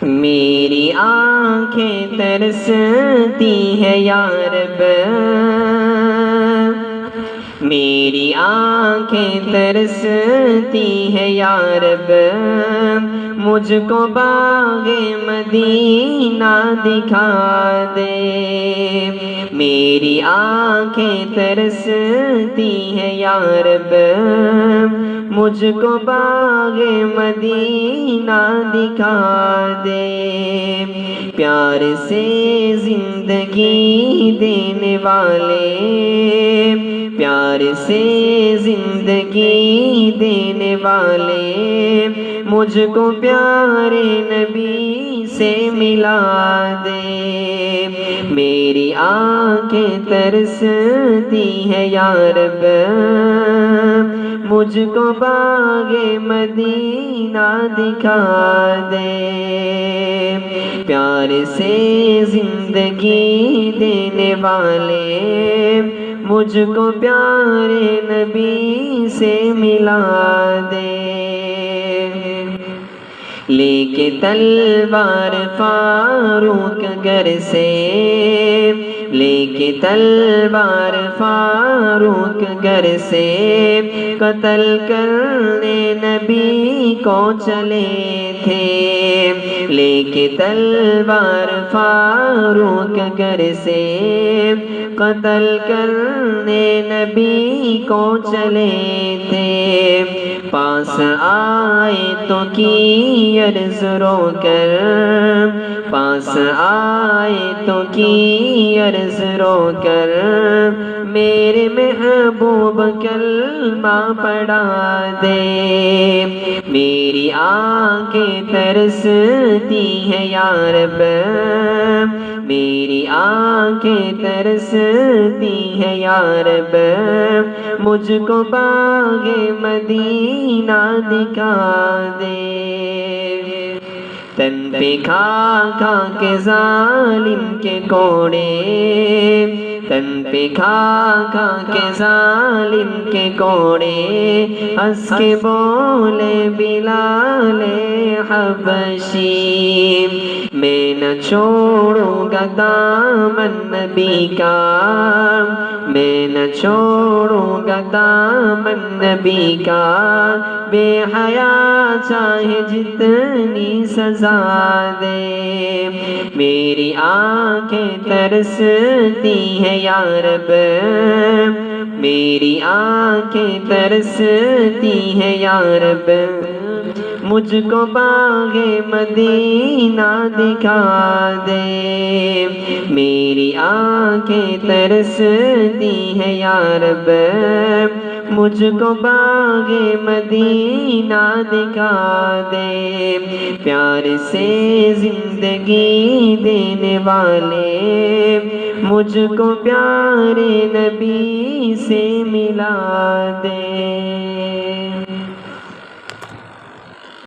میری آنکھیں ترستی ہے یا رب، میری آنکھیں ترستی ہے یا رب، مجھ کو باغ مدینہ دکھا دے۔ میری آنکھیں ترستی ہے یا رب، مجھ کو باغ مدینہ دکھا دے۔ پیار سے زندگی دینے والے، پیار سے زندگی دینے والے، مجھ کو پیارے نبی سے ملا دے۔ میری آنکھیں ترستی ہے یا رب، مجھ کو باغ مدینہ دکھا دے۔ پیار سے زندگی دینے والے، مجھ کو پیارے نبی سے ملا دے۔ لے کے تلوار فاروق گھر سے، لے کے تلوار فاروق گھر سے، قتل کرنے نبی کو چلے تھے۔ لے کے تلوار فاروق گھر سے، قتل کرنے نبی کو چلے تھے۔ پاس آئے تو کی عرض رو کر، پاس آئے تو کی عرض رو کر، میرے محبوب کلمہ پڑھا دے۔ میری آنکھیں ترستی ہے یا رب، میری آنکھیں ترستی ہے یا رب، مجھ کو باغ مدینہ دکھا دے۔ تن پہ کھا کھا کے ظالم کے کوڑے، تن پہ کھا کھا کے ظالم کے کوڑے، ہنس کے بولے بلال حبشی، میں نہ چھوڑوں گا دامن نبی کا، میں نہ چھوڑوں گا دامن نبی کا، بے حیا چاہے جتنی سزا دے۔ میری آنکھیں ترستی ہے یا رب، میری آنکھیں ترستی ہے یا رب، مجھ کو باغ مدینہ دکھا دے۔ میری آنکھیں ترستی ہے یا رب، مجھ کو باغ مدینہ دکھا دے۔ پیار سے زندگی دینے والے، مجھ کو پیارے نبی سے ملا دے۔